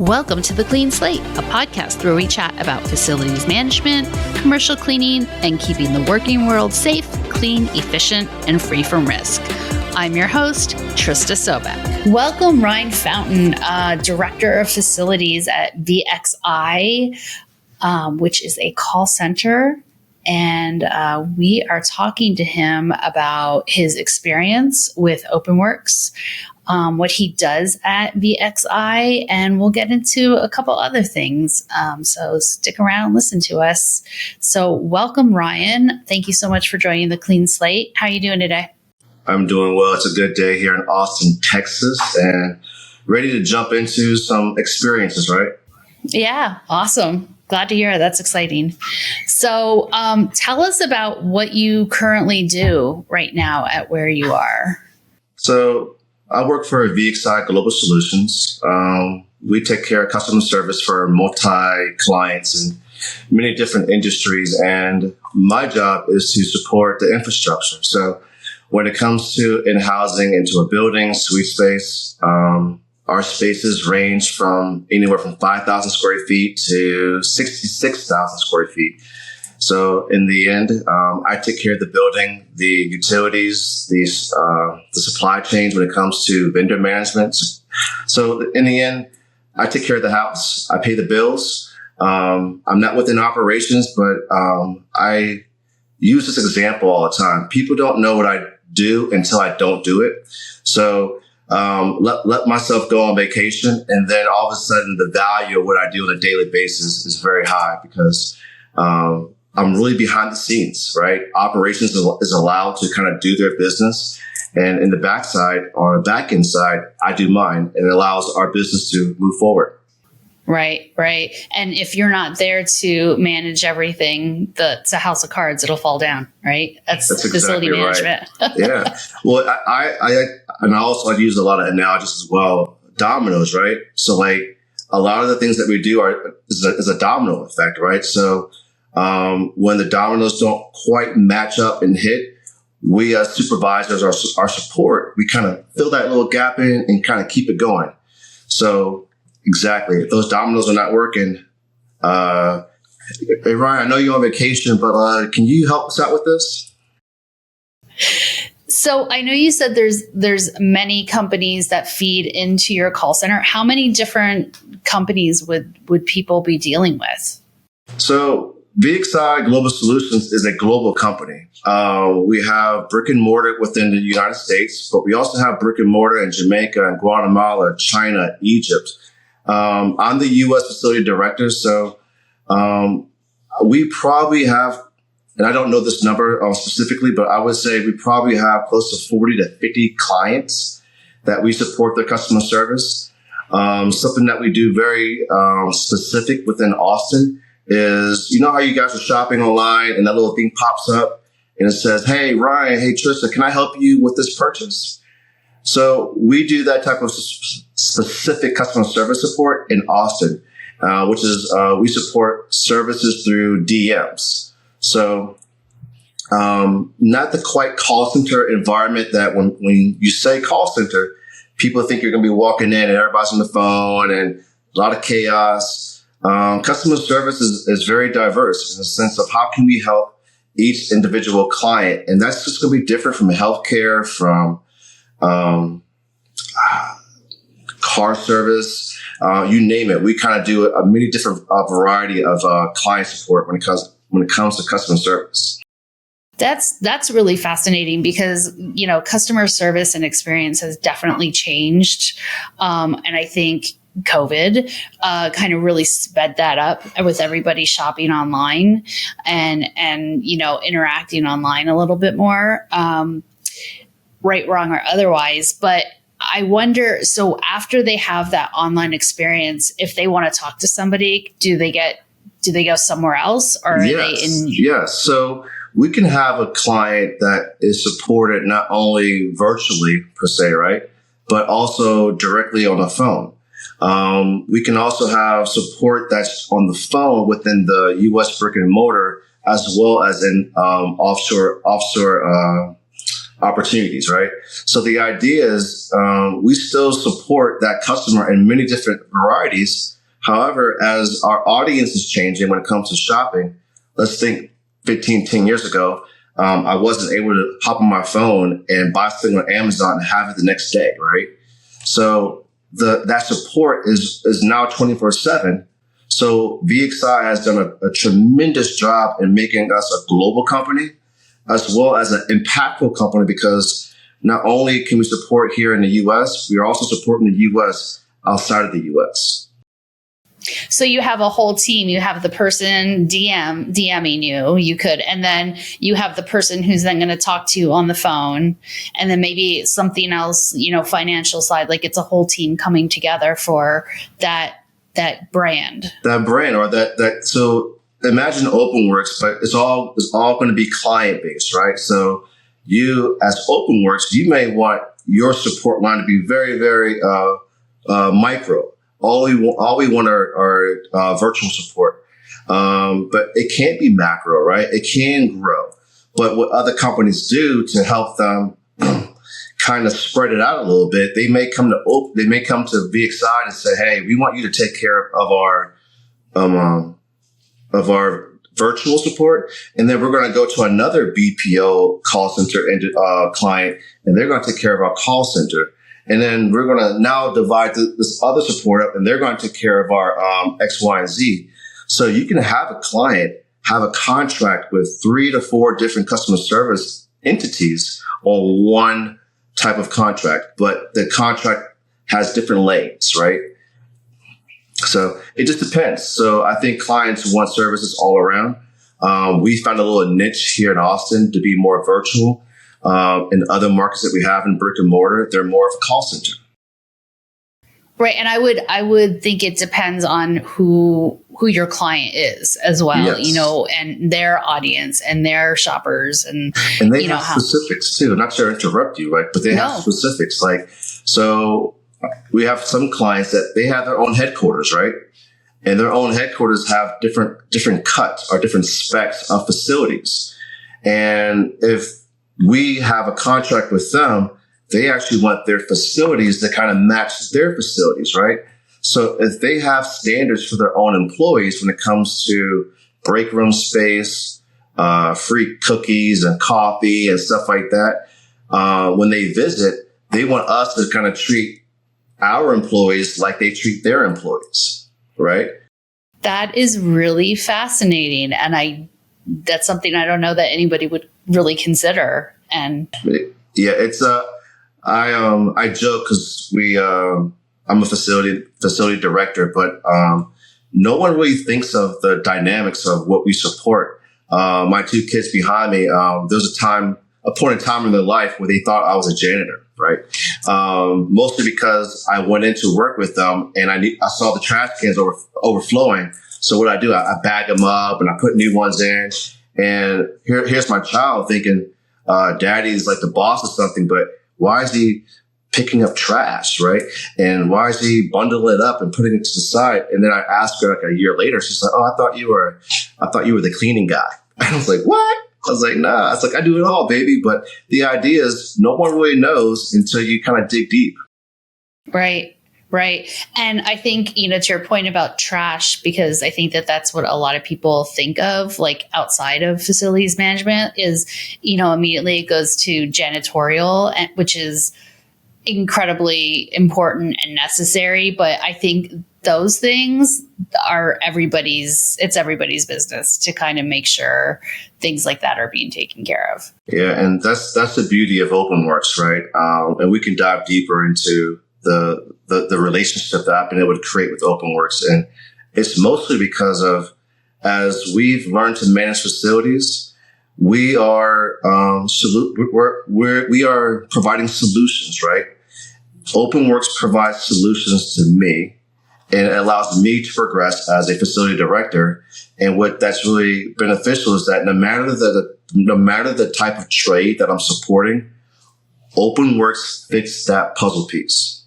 Welcome to the Clean Slate, a podcast where we chat about facilities management, commercial cleaning, and keeping the working world safe, clean, efficient, and free from risk. I'm your host, Trista Sobek. Welcome, Ryan Fountain, Director of Facilities at VXI, which is a call center. And we are talking to him about his experience with OpenWorks, what he does at VXI, and we'll get into a couple other things. So stick around and listen to us. So welcome, Ryan. Thank you so much for joining the Clean Slate. How are you doing today? I'm doing well. It's a good day here in Austin, Texas, and ready to jump into some experiences, right? Yeah, awesome. Glad to hear it. That's exciting. So tell us about what you currently do right now at where you are. So I work for VXI Global Solutions. We take care of customer service for multi-clients in many different industries. And my job is to support the infrastructure. So when it comes to in-housing into a building, suite space, our spaces range from anywhere from 5,000 square feet to 66,000 square feet. So in the end, I take care of the building, the utilities, the supply chains when it comes to vendor management. So in the end, I take care of the house. I pay the bills. I'm not within operations, but I use this example all the time. People don't know what I do until I don't do it. So let myself go on vacation, and then all of a sudden the value of what I do on a daily basis is very high because I'm really behind the scenes, right? Operations is allowed to kind of do their business. And in the backside, on the back end side, I do mine, and it allows our business to move forward. Right. And if you're not there to manage everything, it's a house of cards, it'll fall down, right? That's facility exactly management. Right. Yeah. Well, I also use a lot of analogies as well. Dominoes, right? So like a lot of the things that we do is a domino effect, right? So when the dominoes don't quite match up and hit, we as supervisors, our support, we kind of fill that little gap in and kind of keep it going. So exactly, if those dominoes are not working, hey Ryan, I know you're on vacation, but can you help us out with this? So I know you said there's many companies that feed into your call center. How many different companies would people be dealing with? So VXI Global Solutions is a global company. We have brick and mortar within the United States, but we also have brick and mortar in Jamaica and Guatemala, China, Egypt. I'm the U.S. facility director, so we probably have, and I don't know this number specifically, but I would say we probably have close to 40 to 50 clients that we support their customer service. Something that we do very specific within Austin is, you know how you guys are shopping online and that little thing pops up and it says, hey, Ryan, hey, Trista, can I help you with this purchase? So we do that type of specific customer service support in Austin, which is we support services through DMs. So not the quite call center environment that when you say call center, people think you're going to be walking in and everybody's on the phone and a lot of chaos. Customer service is very diverse in the sense of how can we help each individual client. And that's just going to be different from healthcare, from car service, you name it. We kind of do a many different variety of client support when it comes to customer service. That's really fascinating because, customer service and experience has definitely changed. And I think COVID kind of really sped that up with everybody shopping online and interacting online a little bit more, right, wrong, or otherwise. But I wonder, so after they have that online experience, if they want to talk to somebody, do they go somewhere else, or are they in? Yes. So we can have a client that is supported not only virtually per se, right, but also directly on the phone. We can also have support that's on the phone within the U.S. brick and mortar, as well as in offshore opportunities, right? So the idea is we still support that customer in many different varieties, However, as our audience is changing when it comes to shopping, let's think 10 years ago, I wasn't able to hop on my phone and buy something on Amazon and have it the next day, right? So that support is now 24/7. So VXI has done a tremendous job in making us a global company as well as an impactful company, because not only can we support here in the U.S., we are also supporting the U.S. outside of the U.S. So you have a whole team. You have the person DMing you could, and then you have the person who's then going to talk to you on the phone, and then maybe something else, financial side, like it's a whole team coming together for that brand. That brand or that. So imagine OpenWorks, but it's all going to be client based, right? So you as OpenWorks, you may want your support line to be very, very micro. All we want are virtual support. But it can't be macro, right? It can grow. But what other companies do to help them kind of spread it out a little bit, they may come to VXI and say, "Hey, we want you to take care of our virtual support, and then we're going to go to another BPO call center and client, and they're going to take care of our call center." And then we're going to now divide this other support up, and they're going to take care of our X, Y, and Z. So you can have a client have a contract with 3 to 4 different customer service entities on one type of contract, but the contract has different lanes, right? So it just depends. So I think clients want services all around. We found a little niche here in Austin to be more virtual. In other markets that we have in brick and mortar, they're more of a call center. Right. And I would think it depends on who your client is as well, yes. And their audience and their shoppers. And they have specifics too. Not to interrupt you, right? But they have specifics. So we have some clients that they have their own headquarters, right? And their own headquarters have different cuts or different specs of facilities. And if we have a contract with them, they actually want their facilities to kind of match their facilities, right? So if they have standards for their own employees when it comes to break room space, free cookies and coffee and stuff like that, when they visit, they want us to kind of treat our employees like they treat their employees, right? That is really fascinating. And that's something I don't know that anybody would really consider. And yeah, it's I joke because I'm a facility director, but no one really thinks of the dynamics of what we support. My 2 kids behind me, there was a point in time in their life where they thought I was a janitor, right? Mostly because I went into work with them and I saw the trash cans overflowing. So what I do, I bag them up and I put new ones in. And here's my child thinking, daddy's like the boss or something, but why is he picking up trash, right? And why is he bundling it up and putting it to the side? And then I asked her like a year later, she's like, "Oh, I thought you were the cleaning guy." I was like, "What?" I was like, "Nah." I was like, "I do it all, baby." But the idea is no one really knows until you kind of dig deep. Right. Right. And I think, to your point about trash, because I think that that's what a lot of people think of, like outside of facilities management is, immediately it goes to janitorial, which is incredibly important and necessary. But I think those things are everybody's business to kind of make sure things like that are being taken care of. Yeah. And that's the beauty of OpenWorks, right? And we can dive deeper into the relationship that I've been able to create with OpenWorks. And it's mostly because of, as we've learned to manage facilities, we are we are providing solutions, right? OpenWorks provides solutions to me, and it allows me to progress as a facility director. And what that's really beneficial is that no matter the type of trade that I'm supporting, OpenWorks fits that puzzle piece.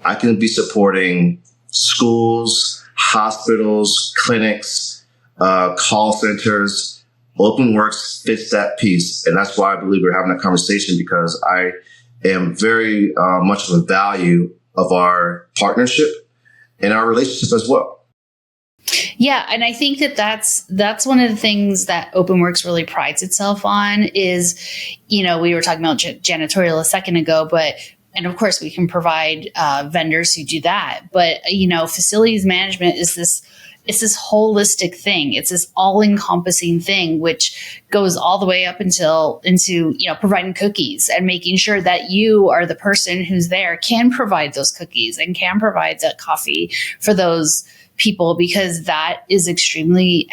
I can be supporting schools, hospitals, clinics, call centers. OpenWorks fits that piece. And that's why I believe we're having a conversation, because I am very much of a value of our partnership. in our relationship as well. Yeah, and I think that's one of the things that OpenWorks really prides itself on is, we were talking about janitorial a second ago, and of course we can provide vendors who do that. But, facilities management is this holistic thing. It's this all-encompassing thing, which goes all the way up into providing cookies and making sure that you are the person who's there can provide those cookies and can provide the coffee for those people, because that is extremely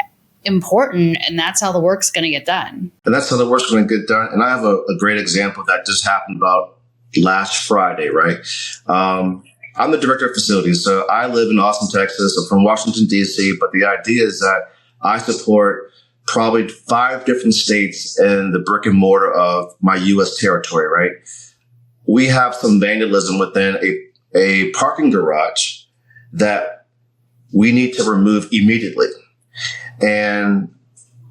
important, and that's how the work's going to get done. And that's how the work's going to get done. And I have a great example that just happened about last Friday, right? I'm the director of facilities, so I live in Austin, Texas. I'm from Washington, D.C., but the idea is that I support probably 5 different states in the brick and mortar of my U.S. territory, right? We have some vandalism within a parking garage that we need to remove immediately. And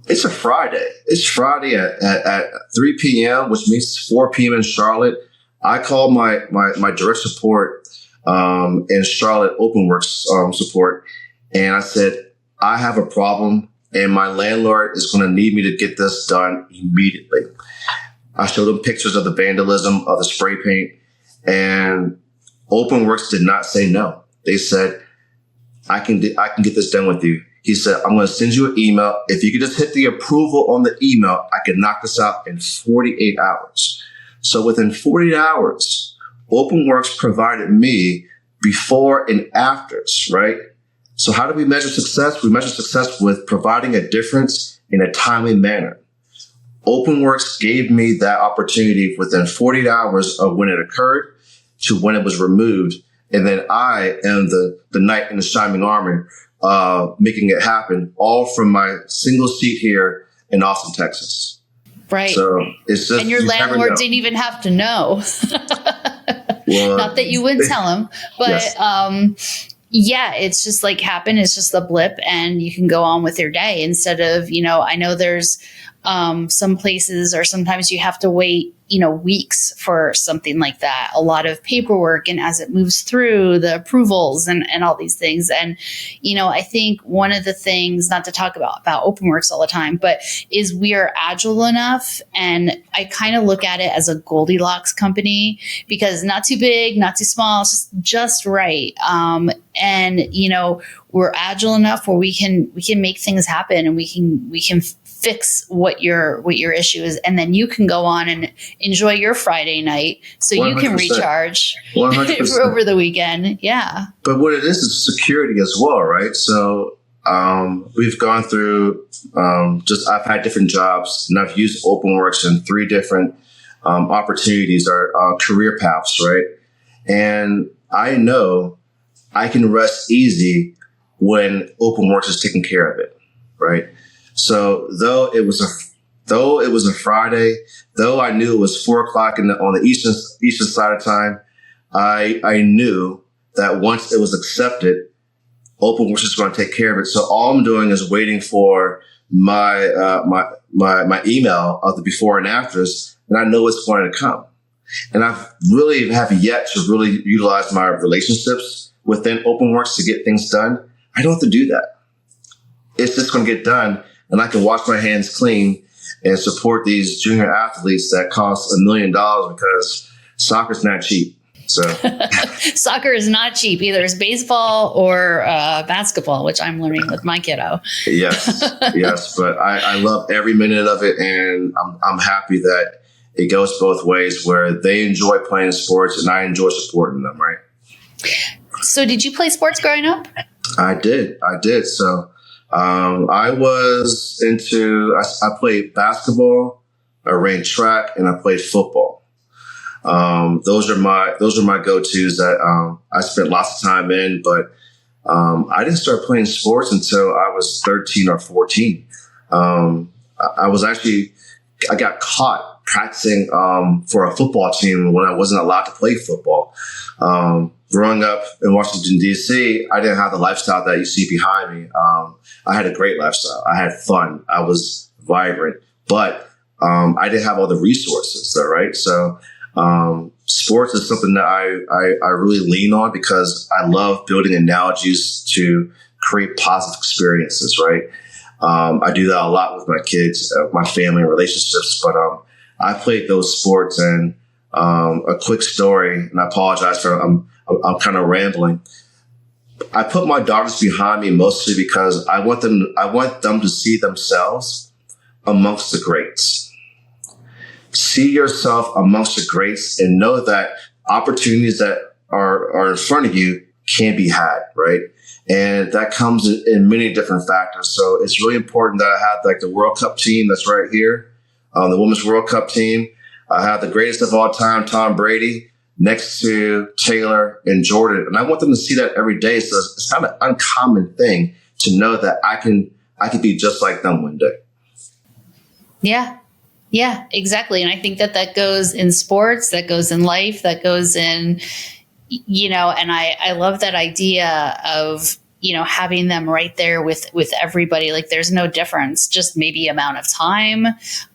it's a Friday. It's Friday at 3 p.m., which means 4 p.m. in Charlotte. I called my direct support in Charlotte OpenWorks support, and I said, I have a problem, and my landlord is going to need me to get this done immediately. I showed them pictures of the vandalism, of the spray paint, and OpenWorks did not say no. They said, I can get this done with you. He said, I'm going to send you an email. If you could just hit the approval on the email, I can knock this out in 48 hours. So within 48 hours, OpenWorks provided me before and afters, right? So how do we measure success? We measure success with providing a difference in a timely manner. OpenWorks gave me that opportunity within 48 hours of when it occurred to when it was removed. And then I am the knight in the shining armor, making it happen, all from my single seat here in Austin, Texas. Right. So it's just, and your landlord didn't even have to know. Well, not that you wouldn't tell him, but yes. It's just like happened. It's just a blip, and you can go on with your day instead of, I know there's some places, or sometimes you have to wait, weeks for something like that. A lot of paperwork, and as it moves through the approvals and all these things. And, I think one of the things, not to talk about OpenWorks all the time, but is we are agile enough. And I kind of look at it as a Goldilocks company, because not too big, not too small, it's just right. And, we're agile enough where we can make things happen, and we can fix what your issue is, and then you can go on and enjoy your Friday night, so 100%. You can recharge 100%. Over the weekend. Yeah. But what it is security as well, right? So we've gone through I've had different jobs, and I've used OpenWorks in 3 different opportunities or career paths, right? And I know I can rest easy when OpenWorks is taking care of it, right? So though it was a Friday, though I knew it was 4:00 on the eastern side of time, I knew that once it was accepted, OpenWorks is going to take care of it. So all I'm doing is waiting for my email of the before and afters, and I know it's going to come. And I've really have yet to really utilize my relationships within OpenWorks to get things done. I don't have to do that. It's just going to get done, and I can wash my hands clean and support these junior athletes that cost $1 million, because soccer's not cheap. So soccer is not cheap either. It's baseball or basketball, which I'm learning with my kiddo. Yes. But I love every minute of it, and I'm happy that it goes both ways, where they enjoy playing sports and I enjoy supporting them. Right. So did you play sports growing up? I did. So I was I played basketball, I ran track, and I played football. Those are my go-tos that I spent lots of time in, but I didn't start playing sports until I was 13 or 14. I got caught practicing for a football team when I wasn't allowed to play football. Growing up in Washington, D.C., I didn't have the lifestyle that you see behind me. I had a great lifestyle. I had fun. I was vibrant, but I didn't have all the resources, though, right? So Sports is something that I really lean on because I love building analogies to create positive experiences, right? I do that a lot with my kids, my family and relationships, but I played those sports. And a quick story, and I apologize for I'm kind of rambling. I put my daughters behind me mostly because I want them to see themselves amongst the greats. See yourself amongst the greats and know that opportunities that are in front of you can be had, right? And that comes in many different factors. So it's really important that I have like the World Cup team that's right here, the Women's World Cup team. I have the greatest of all time, Tom Brady, next to Taylor and Jordan. And I want them to see that every day. So it's kind of an uncommon thing to know that I can be just like them one day. Yeah. Yeah, exactly. And I think that goes in sports, that goes in life, that goes in, and I love that idea of, having them right there with everybody. Like there's no difference, just maybe amount of time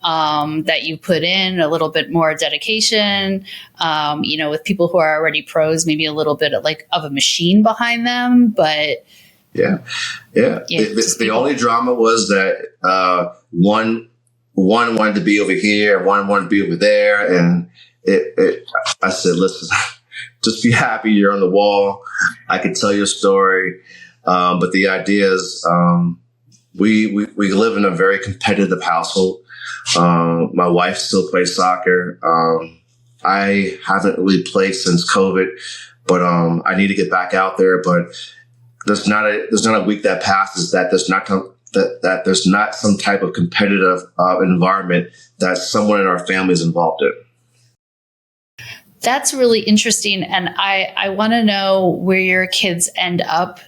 that you put in, a little bit more dedication, with people who are already pros, maybe a little bit of a machine behind them. But yeah. The only drama was that one wanted to be over here, one wanted to be over there. And I said, listen, just be happy you're on the wall. I can tell your story. But the idea is, we live in a very competitive household. My wife still plays soccer. I haven't really played since COVID, but, I need to get back out there. But there's not a week that passes that there's not some type of competitive environment that someone in our family is involved in. That's really interesting. And I want to know where your kids end up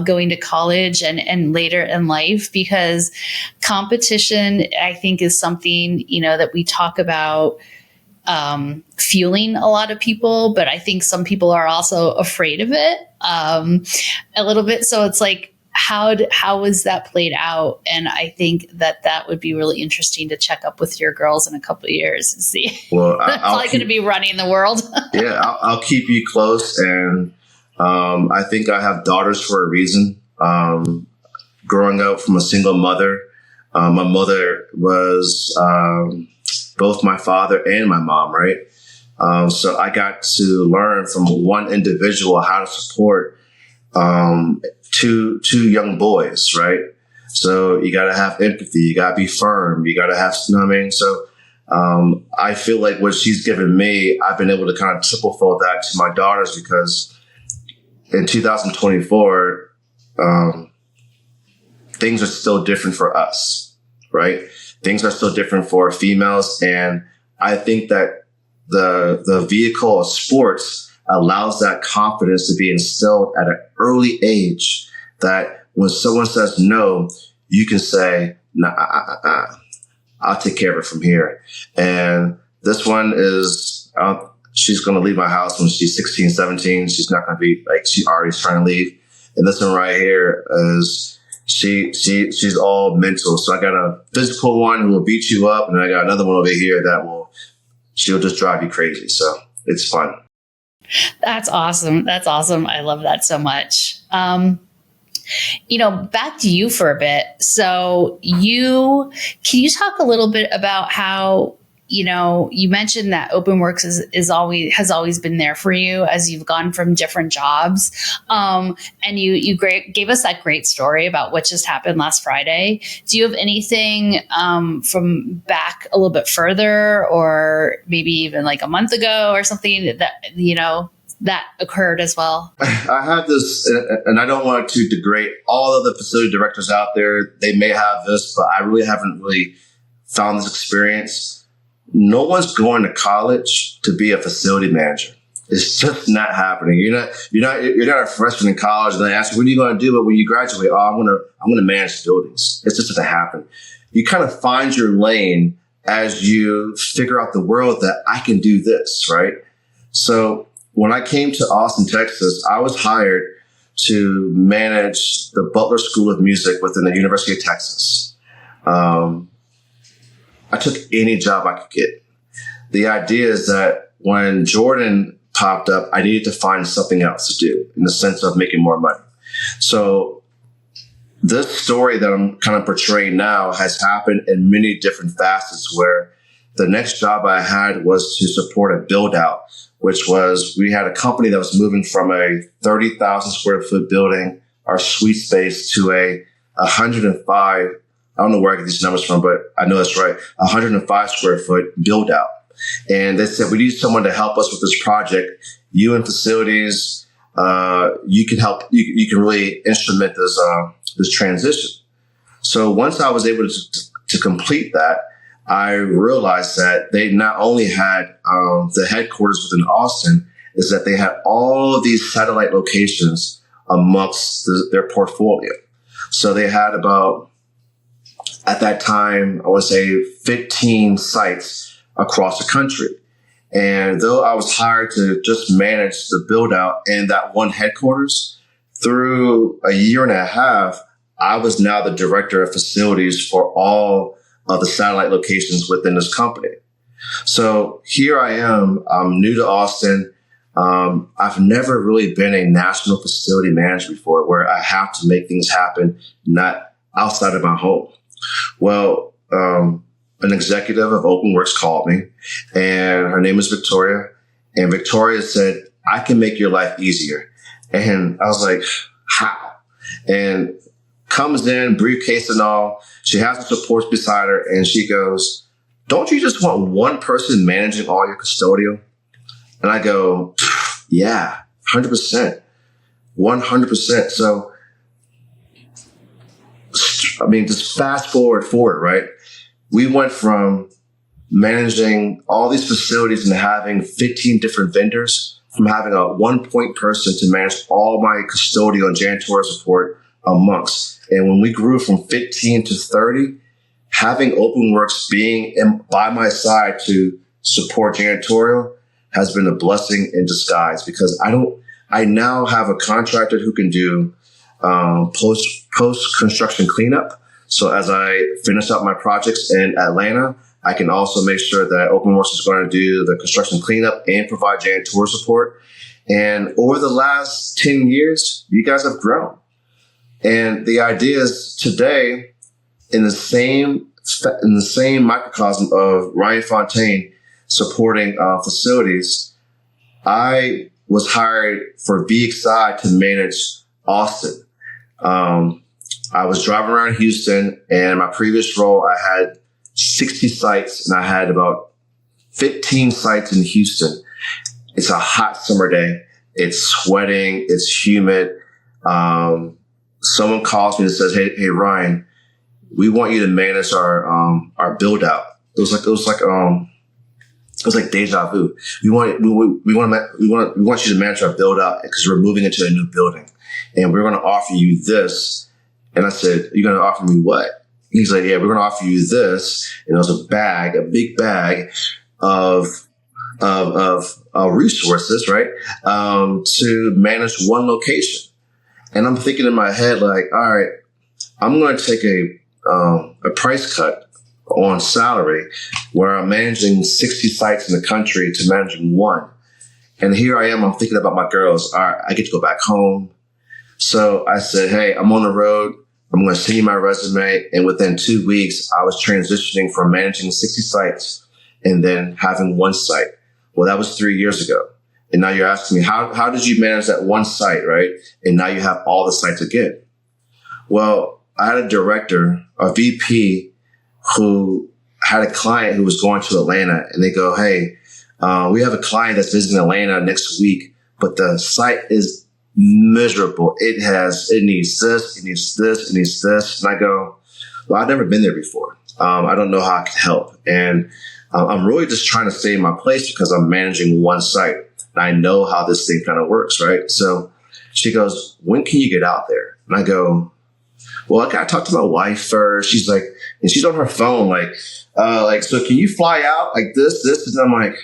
going to college and later in life, because competition, I think, is something, that we talk about fueling a lot of people, but I think some people are also afraid of it a little bit. So it's like, how was that played out? And I think that would be really interesting to check up with your girls in a couple of years and see. Well, that's probably going to be running the world. Yeah, I'll keep you close. And I think I have daughters for a reason. Growing up from a single mother, my mother was both my father and my mom, right? So I got to learn from one individual how to support two young boys, right? So you got to have empathy. You got to be firm. You got to have, So I feel like what she's given me, I've been able to kind of triple fold that to my daughters, because in 2024, things are still different for us, right? Things are still different for females. And I think that the vehicle of sports allows that confidence to be instilled at an early age, that when someone says no, you can say, nah, I'll take care of it from here. And this one is, she's going to leave my house when she's 16, 17. She's not going to be she already trying to leave. And this one right here is, she's all mental. So I got a physical one who will beat you up. And I got another one over here she'll just drive you crazy. So it's fun. That's awesome. That's awesome. I love that so much. Back to you for a bit. So can you talk a little bit about how, you mentioned that OpenWorks has always been there for you as you've gone from different jobs. And you gave us that great story about what just happened last Friday. Do you have anything from back a little bit further, or maybe even like a month ago or something that occurred as well? I have this, and I don't want to degrade all of the facility directors out there. They may have this, but I really haven't found this experience. No one's going to college to be a facility manager. It's just not happening. You're not a freshman in college, and they ask you, what are you going to do? But when you graduate, I'm going to manage buildings. It's just doesn't happen. You kind of find your lane as you figure out the world that I can do this, right? So when I came to Austin, Texas, I was hired to manage the Butler School of Music within the University of Texas. I took any job I could get. The idea is that when Jordan popped up, I needed to find something else to do in the sense of making more money. So this story that I'm kind of portraying now has happened in many different facets, where the next job I had was to support a build out, which was, we had a company that was moving from a 30,000 square foot building, our suite space, to a 105, I don't know where I get these numbers from, but I know that's right, 105 square foot build out. And they said, we need someone to help us with this project. You in facilities, you can help, you can really instrument this transition. So once I was able to complete that, I realized that they not only had the headquarters within Austin, is that they had all of these satellite locations amongst their portfolio. So they had about, at that time, I would say 15 sites across the country. And though I was hired to just manage the build out in that one headquarters, through a year and a half, I was now the director of facilities for all of the satellite locations within this company. So here I am. I'm new to Austin. I've never really been a national facility manager before, where I have to make things happen, not outside of my home. Well, an executive of OpenWorks called me, and her name is Victoria. And Victoria said, I can make your life easier. And I was like, how? And comes in, briefcase and all. She has the supports beside her, and she goes, don't you just want one person managing all your custodial? And I go, yeah, 100%, 100%. So, I mean, just fast forward, right? We went from managing all these facilities and having 15 different vendors, from having a one-point person to manage all my custodial and janitorial support amongst. And when we grew from 15 to 30, having OpenWorks being by my side to support janitorial has been a blessing in disguise, because I now have a contractor who can do post construction cleanup. So as I finish up my projects in Atlanta, I can also make sure that OpenWorks is going to do the construction cleanup and provide janitorial support. And over the last 10 years, you guys have grown. And the idea is, today, in the same microcosm of Ryan Fontaine supporting facilities, I was hired for VXI to manage Austin. I was driving around Houston, and in my previous role, I had 60 sites, and I had about 15 sites in Houston. It's a hot summer day. It's sweating. It's humid. Someone calls me and says, "Hey, Ryan, we want you to manage our build out." It was like deja vu. We want you to manage our build out because we're moving into a new building, and we're going to offer you this. And I said, "You're going to offer me what?" He's like, "Yeah, we're going to offer you this." And it was a big bag of resources, right? To manage one location. And I'm thinking in my head, like, all right, I'm going to take a price cut on salary where I'm managing 60 sites in the country to managing one. And here I am, I'm thinking about my girls. All right, I get to go back home. So I said, hey, I'm on the road. I'm going to send you my resume. And within 2 weeks, I was transitioning from managing 60 sites and then having one site. Well, that was 3 years ago. And now you're asking me, how did you manage that one site, right? And now you have all the sites again. Well, I had a director, a VP, who had a client who was going to Atlanta, and they go, hey, we have a client that's visiting Atlanta next week, but the site is miserable. It needs this, it needs this, it needs this. And I go, well, I've never been there before. I don't know how I can help. And I'm really just trying to stay in my place because I'm managing one site. And I know how this thing kind of works, right? So she goes, when can you get out there? And I go, well, I got to talk to my wife first. She's like, and she's on her phone, so can you fly out like this? And I'm like,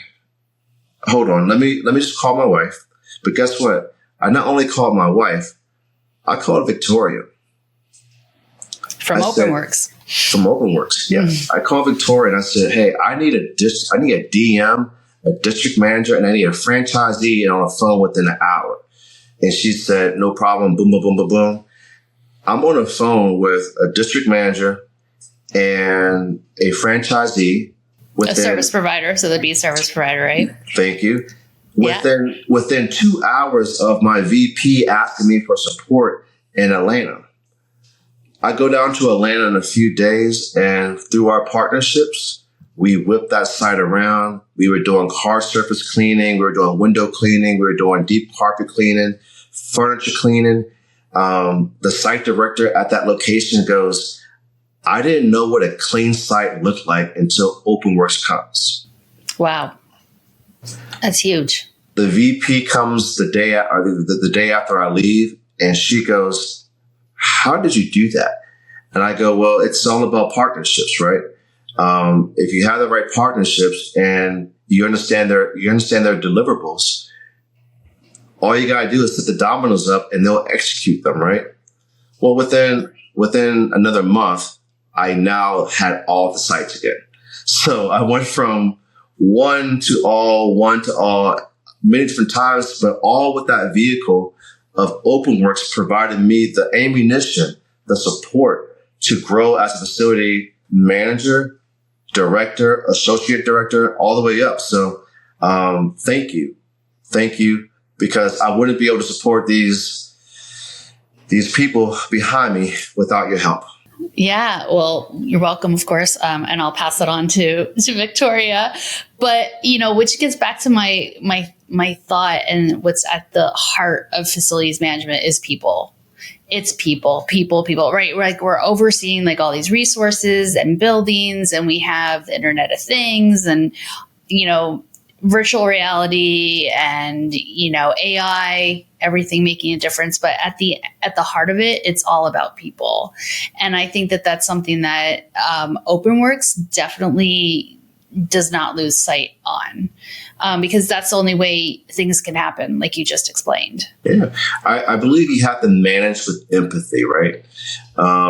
hold on, let me just call my wife. But guess what? I not only called my wife, I called Victoria. From OpenWorks, yes. I called Victoria and I said, hey, I need a DM a district manager, and I need a franchisee and on the phone within an hour. And she said, no problem. Boom, boom, boom, boom, boom. I'm on the phone with a district manager and a franchisee. A service provider. So there'd be a service provider, right? Thank you. Within 2 hours of my VP asking me for support in Atlanta. I go down to Atlanta in a few days, and through our partnerships, we whipped that site around. We were doing hard surface cleaning. We were doing window cleaning. We were doing deep carpet cleaning, furniture cleaning. The site director at that location goes, I didn't know what a clean site looked like until OpenWorks comes. Wow. That's huge. The VP comes the day after I leave, and she goes, how did you do that? And I go, well, it's all about partnerships, right? If you have the right partnerships and you understand their deliverables, all you got to do is set the dominoes up and they'll execute them, right? Well, within another month, I now had all the sites again. So I went from one to all, many different times, but all with that vehicle of OpenWorks provided me the ammunition, the support to grow as a facility manager, director, associate director, all the way up. So thank you, because I wouldn't be able to support these people behind me without your help. Yeah, well, you're welcome, of course, and I'll pass it on to Victoria. But which gets back to my thought, and what's at the heart of facilities management is people. It's people, right? Like we're overseeing like all these resources and buildings, and we have the Internet of Things, and virtual reality, and AI, everything making a difference. But at the heart of it, it's all about people. And I think that that's something that OpenWorks definitely does not lose sight on, because that's the only way things can happen, like you just explained. Yeah, I believe you have to manage with empathy, right?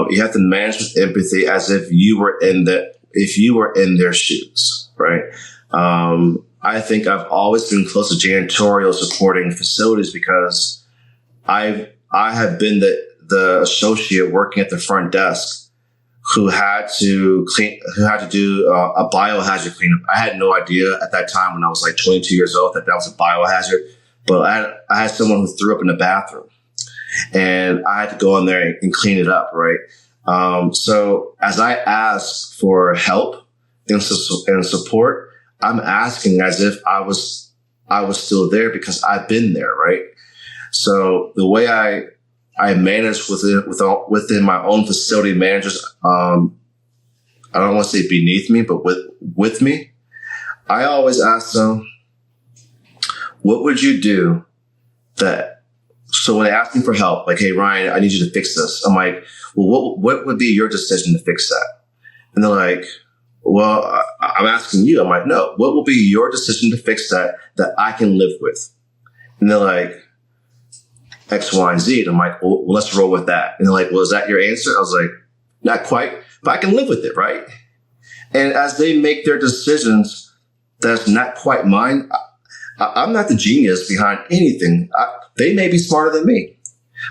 You have to manage with empathy as if you were in their shoes, right? I think I've always been close to janitorial supporting facilities because I have been the associate working at the front desk who had to do a biohazard cleanup. I had no idea at that time when I was like 22 years old that was a biohazard, but I had someone who threw up in the bathroom, and I had to go in there and clean it up, right? So as I ask for help and support, I'm asking as if I was still there because I've been there, right? So the way I manage within my own facility managers, I don't want to say beneath me, but with me, I always ask them, what would you do so when they ask me for help, like, hey, Ryan, I need you to fix this. I'm like, well, what would be your decision to fix that? And they're like, well, I'm asking you. I'm like, no, what will be your decision to fix that I can live with? And they're like, X, Y, and Z. And I'm like, well, let's roll with that. And they're like, well, is that your answer? I was like, not quite, but I can live with it, right? And as they make their decisions, that's not quite mine. I'm not the genius behind anything. They may be smarter than me.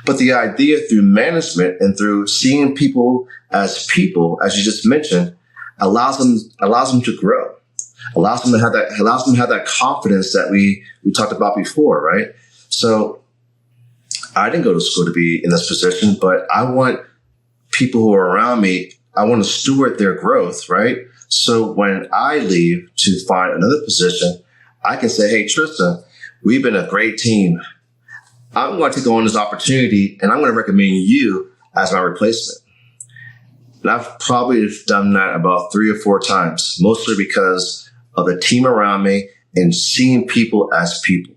But the idea through management and through seeing people, as you just mentioned, allows them to grow, allows them to have that confidence that we talked about before, right? So I didn't go to school to be in this position, but I want people who are around me, I want to steward their growth, right? So when I leave to find another position, I can say, hey, Trista, we've been a great team. I'm going to take on this opportunity and I'm going to recommend you as my replacement. And I've probably done that about 3 or 4 times, mostly because of the team around me and seeing people as people.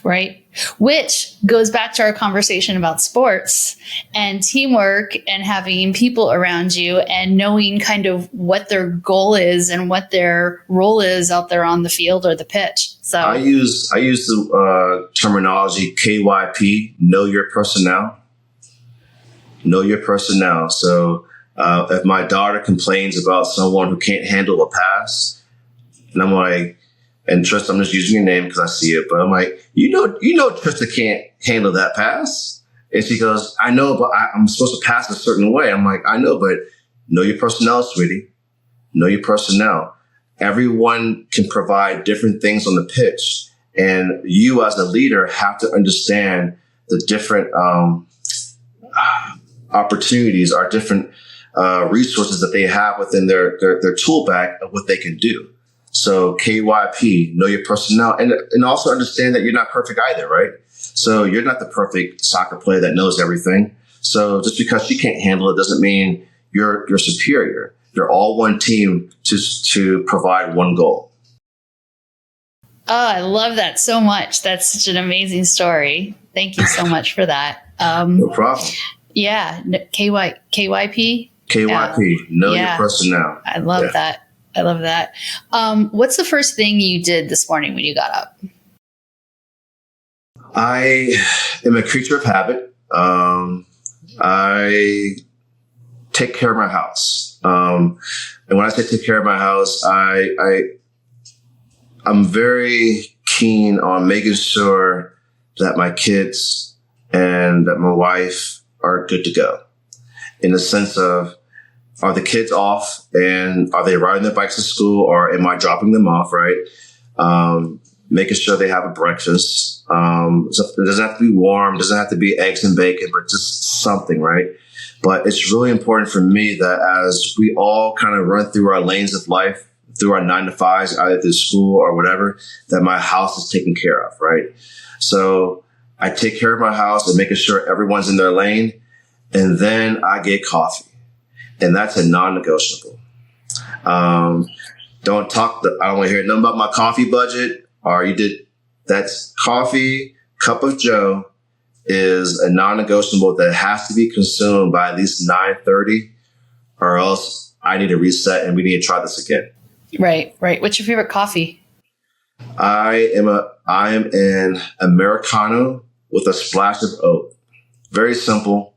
Right. Which goes back to our conversation about sports and teamwork and having people around you and knowing kind of what their goal is and what their role is out there on the field or the pitch. So I use the terminology KYP, know your personnel. Know your personnel. So if my daughter complains about someone who can't handle a pass, and I'm like, And Trista, I'm just using your name because I see it, but I'm like, you know, Trista can't handle that pass. And she goes, I know, but I'm supposed to pass a certain way. I'm like, I know, but know your personnel, sweetie. Know your personnel. Everyone can provide different things on the pitch. And you as a leader have to understand the different opportunities or different resources that they have within their tool bag of what they can do. So KYP, know your personnel, and also understand that you're not perfect either, right? So you're not the perfect soccer player that knows everything. So just because she can't handle it doesn't mean you're superior. You're all one team to provide one goal. Oh, I love that so much. That's such an amazing story. Thank you so much for that. No problem. Yeah, KYP? KYP, know your personnel. I love that. I love that. What's the first thing you did this morning when you got up? I am a creature of habit. I take care of my house. And when I say take care of my house, I'm very keen on making sure that my kids and that my wife are good to go, in the sense of, are the kids off and are they riding their bikes to school, or am I dropping them off, right? Making sure they have a breakfast. So it doesn't have to be warm, doesn't have to be eggs and bacon, but just something, right? But it's really important for me that as we all kind of run through our lanes of life, through our 9 to 5s, either through school or whatever, that my house is taken care of, right? So I take care of my house and making sure everyone's in their lane. And then I get coffee. And that's a non-negotiable. I don't want to hear nothing about my coffee budget, that's coffee, cup of joe is a non-negotiable that has to be consumed by at least 9:30, or else I need to reset and we need to try this again. Right. What's your favorite coffee? I am an Americano with a splash of oat. Very simple.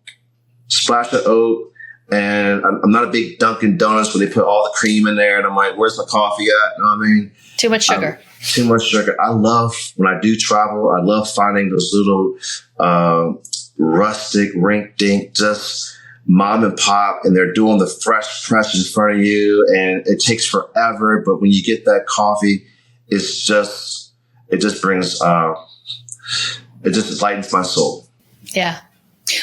Splash of oat. And I'm not a big Dunkin' Donuts where they put all the cream in there. And I'm like, where's the coffee at? You know what I mean? Too much sugar. Too much sugar. I love, when I do travel, I love finding those little rustic, rink-dink, just mom and pop, and they're doing the fresh press in front of you. And it takes forever. But when you get that coffee, it just brings, it just lightens my soul. Yeah.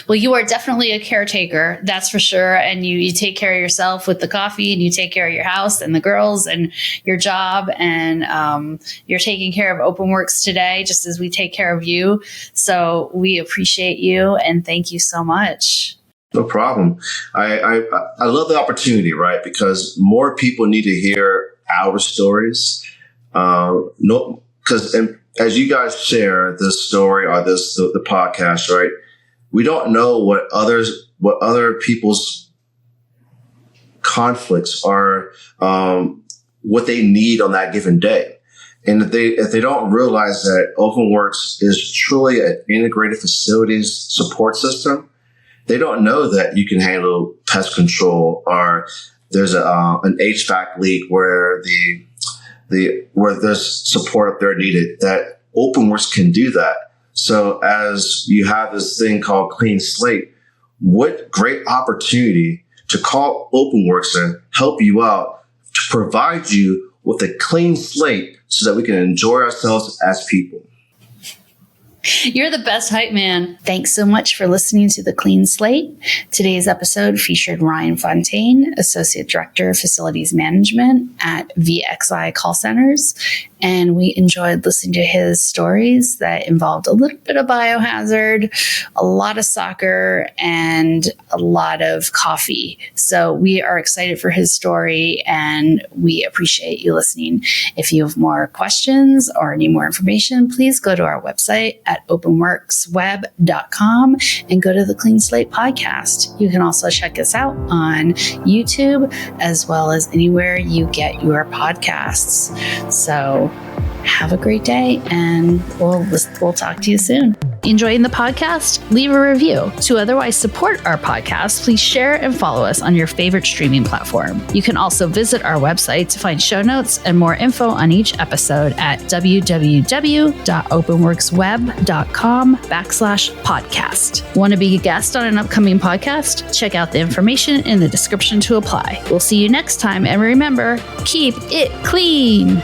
Well, you are definitely a caretaker, that's for sure. And you take care of yourself with the coffee, and you take care of your house and the girls and your job. And you're taking care of OpenWorks today, just as we take care of you. So we appreciate you and thank you so much. No problem. I love the opportunity, right? Because more people need to hear our stories. Because as you guys share this story or the podcast, right? We don't know what other people's conflicts are, what they need on that given day. And if they don't realize that OpenWorks is truly an integrated facilities support system, they don't know that you can handle pest control, or there's an HVAC leak where where there's support up there needed, that OpenWorks can do that. So as you have this thing called Clean Slate, what great opportunity to call OpenWorks and help you out, to provide you with a clean slate so that we can enjoy ourselves as people. You're the best hype man. Thanks so much for listening to The Clean Slate. Today's episode featured Ryan Fontaine, Associate Director of Facilities Management at VXI Call Centers. And we enjoyed listening to his stories that involved a little bit of biohazard, a lot of soccer, and a lot of coffee. So we are excited for his story, and we appreciate you listening. If you have more questions or need more information, please go to our website at openworksweb.com and go to the Clean Slate podcast. You can also check us out on YouTube, as well as anywhere you get your podcasts. So have a great day, and we'll talk to you soon. Enjoying the podcast? Leave a review. To otherwise support our podcast, please share and follow us on your favorite streaming platform. You can also visit our website to find show notes and more info on each episode at www.openworksweb.com/podcast. Want to be a guest on an upcoming podcast? Check out the information in the description to apply. We'll see you next time, and remember, keep it clean.